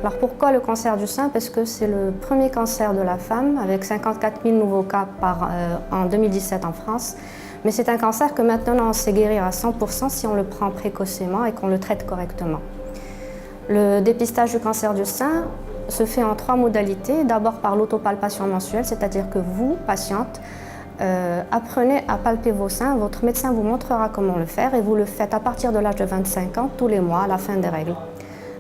Alors pourquoi le cancer du sein? Parce que c'est le premier cancer de la femme, avec 54 000 nouveaux cas en 2017 en France. Mais c'est un cancer que maintenant on sait guérir à 100% si on le prend précocement et qu'on le traite correctement. Le dépistage du cancer du sein se fait en 3 modalités. D'abord par l'autopalpation mensuelle, c'est-à-dire que vous, patiente, apprenez à palper vos seins. Votre médecin vous montrera comment le faire et vous le faites à partir de l'âge de 25 ans, tous les mois, à la fin des règles.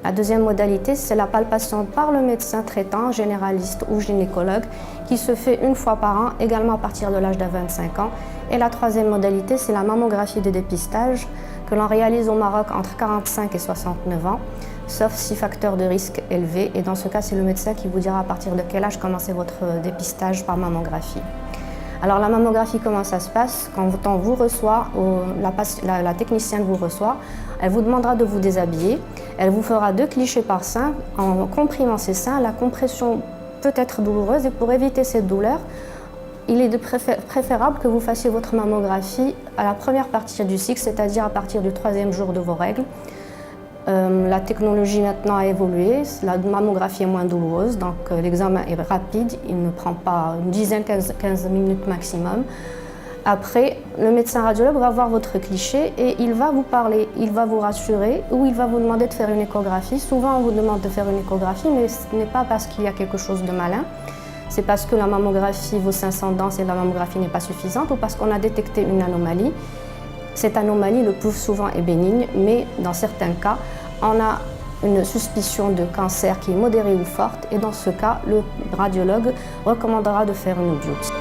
La deuxième modalité, c'est la palpation par le médecin traitant, généraliste ou gynécologue, qui se fait une fois par an, également à partir de l'âge de 25 ans. Et la troisième modalité, c'est la mammographie de dépistage, que l'on réalise au Maroc entre 45 et 69 ans, sauf si facteur de risque élevé. Et dans ce cas, c'est le médecin qui vous dira à partir de quel âge commencer votre dépistage par mammographie. Alors la mammographie, comment ça se passe? Quand on vous reçoit, la technicienne vous reçoit, elle vous demandera de vous déshabiller. Elle vous fera 2 clichés par sein en comprimant ces seins. La compression peut être douloureuse et pour éviter cette douleur, il est préférable que vous fassiez votre mammographie à la première partie du cycle, c'est-à-dire à partir du 3e jour de vos règles. La technologie maintenant a évolué, la mammographie est moins douloureuse, donc l'examen est rapide, il ne prend pas une dizaine, 15 minutes maximum. Après, le médecin radiologue va voir votre cliché et il va vous parler, il va vous rassurer ou il va vous demander de faire une échographie. Souvent, on vous demande de faire une échographie, mais ce n'est pas parce qu'il y a quelque chose de malin. C'est parce que la mammographie, vos seins sont denses et la mammographie n'est pas suffisante ou parce qu'on a détecté une anomalie. Cette anomalie, le plus souvent, est bénigne, mais dans certains cas, on a une suspicion de cancer qui est modérée ou forte et dans ce cas, le radiologue recommandera de faire une biopsie.